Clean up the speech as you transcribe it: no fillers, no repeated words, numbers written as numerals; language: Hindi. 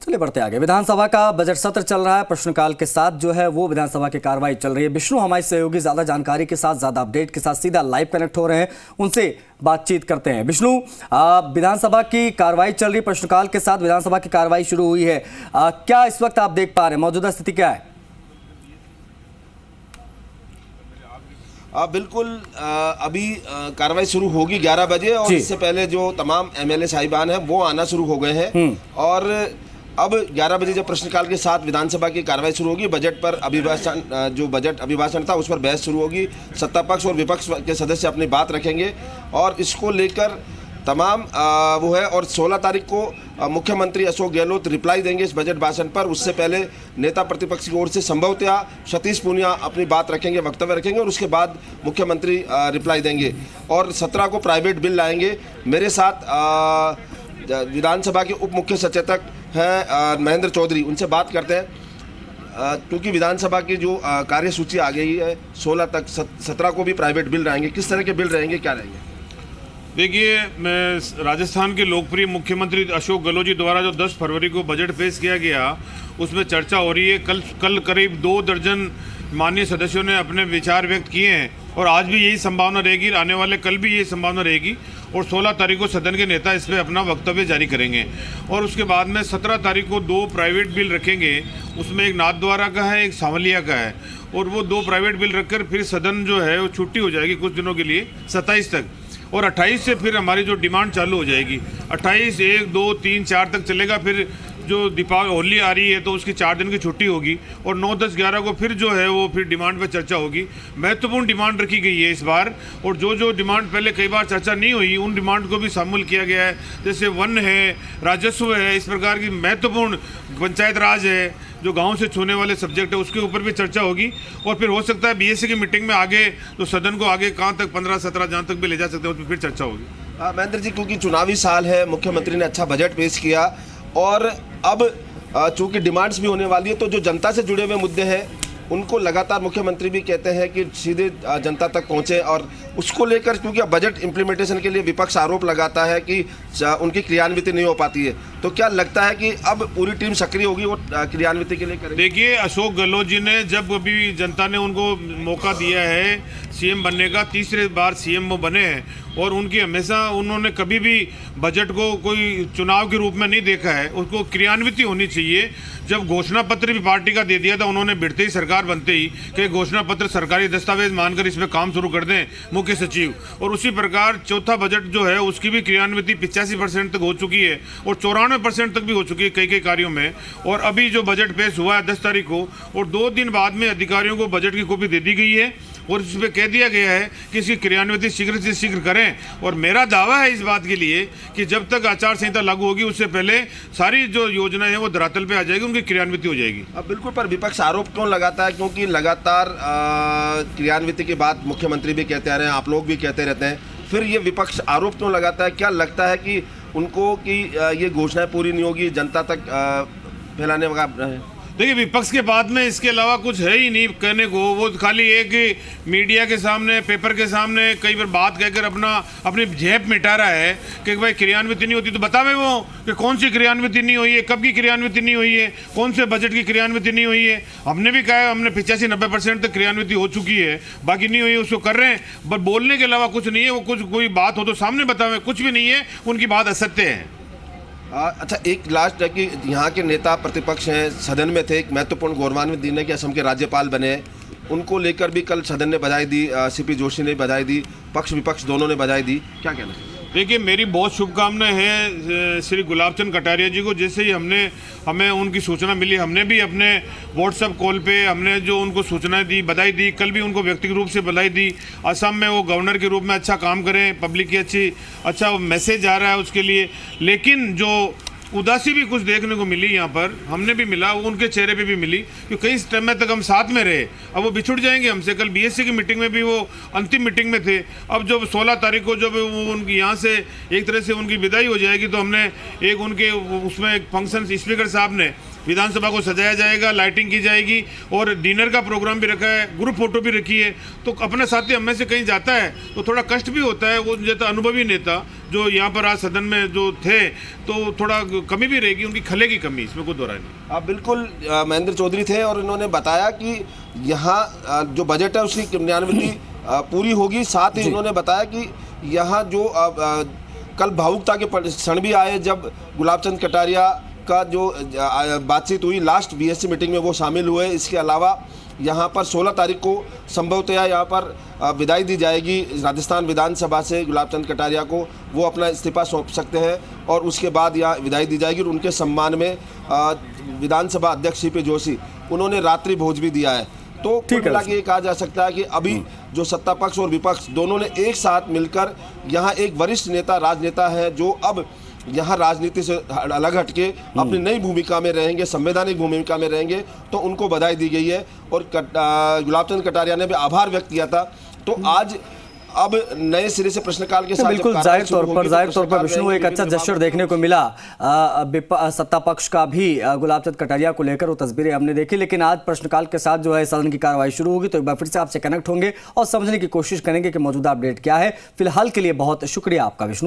चलिए बढ़ते आगे। विधानसभा का बजट सत्र चल रहा है, प्रश्नकाल के साथ जो है वो विधानसभा की कार्रवाई चल रही है। विष्णु हमारे सहयोगी ज्यादा जानकारी के साथ, ज्यादा अपडेट के साथ सीधा लाइव कनेक्ट हो रहे हैं, उनसे बातचीत करते हैं। विष्णु, विधानसभा की कार्रवाई चल रही, प्रश्नकाल के साथ विधानसभा की कार्रवाई शुरू हुई है, क्या इस वक्त आप देख पा रहे हैं, मौजूदा स्थिति क्या है? बिल्कुल, अभी कार्रवाई शुरू होगी 11 बजे और इससे पहले जो तमाम एमएलए साहिबान हैं वो आना शुरू हो गए हैं और अब 11 बजे जब प्रश्नकाल के साथ विधानसभा की कार्रवाई शुरू होगी, बजट पर अभिभाषण, जो बजट अभिभाषण था उस पर बहस शुरू होगी। सत्ता पक्ष और विपक्ष के सदस्य अपनी बात रखेंगे और इसको लेकर तमाम वो है। और 16 तारीख को मुख्यमंत्री अशोक गहलोत रिप्लाई देंगे इस बजट भाषण पर। उससे पहले नेता प्रतिपक्ष की ओर से संभवतः सतीश पूनिया अपनी बात रखेंगे, वक्तव्य रखेंगे और उसके बाद मुख्यमंत्री रिप्लाई देंगे। और 17 को प्राइवेट बिल लाएंगे। मेरे साथ विधानसभा के उप मुख्य सचेतक हैं महेंद्र चौधरी, उनसे बात करते हैं। क्योंकि विधानसभा की जो कार्यसूची आ गई है 16 तक, 17 को भी प्राइवेट बिल रहेंगे। किस तरह के बिल रहेंगे, क्या रहेंगे? देखिए, मैं राजस्थान के लोकप्रिय मुख्यमंत्री अशोक गहलोत जी द्वारा जो 10 फरवरी को बजट पेश किया गया उसमें चर्चा हो रही है। कल करीब 2 दर्जन माननीय सदस्यों ने अपने विचार व्यक्त किए हैं और आज भी यही संभावना रहेगी, आने वाले कल भी यही संभावना रहेगी और 16 तारीख को सदन के नेता इस पर अपना वक्तव्य जारी करेंगे। और उसके बाद में 17 तारीख को 2 प्राइवेट बिल रखेंगे, उसमें एक नाथद्वारा का है, एक सांवलिया का है। और वो 2 प्राइवेट बिल रखकर फिर सदन जो है वो छुट्टी हो जाएगी कुछ दिनों के लिए 27 तक, और 28 से फिर हमारी जो डिमांड चालू हो जाएगी। 28 1 2 3 4 तक चलेगा। फिर जो दीपावली होली आ रही है तो उसकी 4 दिन की छुट्टी होगी और 9 10 11 को फिर जो है वो फिर डिमांड पर चर्चा होगी। महत्वपूर्ण डिमांड रखी गई है इस बार, और जो डिमांड पहले कई बार चर्चा नहीं हुई उन डिमांड को भी शामिल किया गया है। जैसे वन है, राजस्व है, इस प्रकार की महत्वपूर्ण, पंचायत राज है, जो गांव से छूने वाले सब्जेक्ट है उसके ऊपर भी चर्चा होगी। और फिर हो सकता है बीएससी की मीटिंग में आगे तो सदन को आगे कहाँ तक 15-17 जहाँ तक भी ले जा सकते हैं उसमें फिर चर्चा होगी। महेंद्र जी, क्योंकि चुनावी साल है, मुख्यमंत्री ने अच्छा बजट पेश किया और अब चूंकि डिमांड्स भी होने वाली है तो जो जनता से जुड़े हुए मुद्दे हैं उनको लगातार मुख्यमंत्री भी कहते हैं कि सीधे जनता तक पहुंचे। और उसको लेकर क्योंकि अब बजट इम्प्लीमेंटेशन के लिए विपक्ष आरोप लगाता है कि उनकी क्रियान्विति नहीं हो पाती है, तो क्या लगता है कि अब पूरी टीम सक्रिय होगी वो क्रियान्विति के लिए करेगी? देखिए, अशोक गहलोत जी ने जब अभी जनता ने उनको मौका दिया है सीएम बनने का, तीसरे बार सीएम वो बने हैं और उनकी हमेशा उन्होंने कभी भी बजट को कोई चुनाव के रूप में नहीं देखा है, उसको क्रियान्विति होनी चाहिए। जब घोषणा पत्र भी पार्टी का दे दिया था उन्होंने बिड़ते ही सरकार बनते ही कि घोषणा पत्र सरकारी दस्तावेज मानकर इसमें काम शुरू कर दें मुख्य सचिव, और उसी प्रकार चौथा बजट जो है उसकी भी क्रियान्विति 85% तक हो चुकी है और 94% तक भी हो चुकी है कई कार्यों में। और अभी जो बजट पेश हुआ है 10 तारीख को, और 2 दिन बाद में अधिकारियों को बजट की कॉपी दे दी गई है और इसमें कह दिया गया है कि इसकी क्रियान्विति शीघ्र से शीघ्र करें। और मेरा दावा है इस बात के लिए कि जब तक आचार संहिता लागू होगी उससे पहले सारी जो योजनाएं हैं वो धरातल पे आ जाएगी, उनकी क्रियान्विति हो जाएगी। अब बिल्कुल, पर विपक्ष आरोप क्यों लगाता है? क्योंकि लगातार क्रियान्विति की बात मुख्यमंत्री भी कहते आ रहे हैं, आप लोग भी कहते रहते हैं, फिर ये विपक्ष आरोप क्यों लगाता है? क्या लगता है कि उनको कि ये घोषणाएं पूरी नहीं होगी, जनता तक फैलाने वाला है? देखिए, विपक्ष के बाद में इसके अलावा कुछ है ही नहीं कहने को। वो खाली एक मीडिया के सामने, पेपर के सामने कई बार बात कहकर अपनी झेप मिटा रहा है कि भाई क्रियान्विति नहीं होती। तो बतावे वो कि कौन सी क्रियान्विति नहीं हुई है, कब की क्रियान्विति नहीं हुई है, कौन से बजट की क्रियान्विति नहीं हुई है। हमने भी कहा है, हमने 85-90% तक क्रियान्विति हो चुकी है, बाकी नहीं हुई है उसको कर रहे हैं, बट बोलने के अलावा कुछ नहीं है। वो कुछ कोई बात हो तो सामने बतावे, कुछ भी नहीं है, उनकी बात असत्य है। अच्छा, एक लास्ट है कि यहाँ के नेता प्रतिपक्ष हैं, सदन में थे, एक महत्वपूर्ण गौरवान्वित दिन है कि असम के राज्यपाल बने, उनको लेकर भी कल सदन ने बधाई दी, सीपी जोशी ने बधाई दी, पक्ष विपक्ष दोनों ने बधाई दी, क्या कहना है? देखिए, मेरी बहुत शुभकामनाएं हैं श्री गुलाब चंद कटारिया जी को। जैसे ही हमें उनकी सूचना मिली, हमने भी अपने व्हाट्सएप कॉल पे हमने जो उनको सूचनाएं दी, बधाई दी। कल भी उनको व्यक्तिगत रूप से बधाई दी। असम में वो गवर्नर के रूप में अच्छा काम करें, पब्लिक की अच्छा मैसेज आ रहा है उसके लिए। लेकिन जो उदासी भी कुछ देखने को मिली यहाँ पर, हमने भी मिला, वो उनके चेहरे पे भी मिली कि कई समय तक हम साथ में रहे, अब वो बिछुड़ जाएंगे हमसे। कल बीएससी की मीटिंग में भी वो अंतिम मीटिंग में थे। अब जब 16 तारीख को जब वो उनकी यहाँ से एक तरह से उनकी विदाई हो जाएगी तो हमने एक उनके उसमें एक फंक्शन स्पीकर साहब ने विधानसभा को सजाया जाएगा, लाइटिंग की जाएगी और डिनर का प्रोग्राम भी रखा है, ग्रुप फोटो भी रखी है। तो अपने साथी हम में से कहीं जाता है तो थोड़ा कष्ट भी होता है। वो जैसा अनुभवी नेता जो यहाँ पर आज सदन में जो थे तो थोड़ा कमी भी रहेगी, उनकी खलेगी कमी, इसमें कोई दो राय नहीं। आप बिल्कुल महेंद्र चौधरी थे और इन्होंने बताया कि यहाँ जो बजट है उसकी क्रियान्विति पूरी होगी। साथ ही उन्होंने बताया कि यहाँ जो कल भावुकता के क्षण भी आए जब गुलाब चंद कटारिया का जो बातचीत हुई लास्ट बीएससी मीटिंग में, वो शामिल हुए। इसके अलावा यहाँ पर 16 तारीख को संभवतया यहाँ पर विदाई दी जाएगी राजस्थान विधानसभा से गुलाब चंद कटारिया को। वो अपना इस्तीफा सौंप सकते हैं और उसके बाद यहाँ विदाई दी जाएगी। और उनके सम्मान में विधानसभा अध्यक्ष सीपी जोशी उन्होंने रात्रि भोज भी दिया है। तो कुल मिला के ये कहा जा सकता है कि अभी जो सत्ता पक्ष और विपक्ष दोनों ने एक साथ मिलकर यहाँ एक वरिष्ठ नेता, राजनेता है जो अब यहाँ राजनीति से अलग हटके अपनी नई भूमिका में रहेंगे, संवैधानिक भूमिका में रहेंगे। तो उनको बधाई दी गई है और गुलाब चंद कटारिया ने भी आभार व्यक्त किया था। तो आज अब नए सिरे से प्रश्नकाल के साथ बिल्कुल जाहिर तौर पर विष्णु एक अच्छा जेस्चर देखने को मिला सत्ता पक्ष का भी गुलाब चंद कटारिया को लेकर, वो तस्वीरें हमने देखी। लेकिन आज प्रश्नकाल के साथ जो है सदन की कार्रवाई शुरू होगी तो एक बार फिर से आपसे कनेक्ट होंगे और समझने की कोशिश करेंगे कि मौजूदा अपडेट क्या है। फिलहाल के लिए बहुत शुक्रिया आपका विष्णु।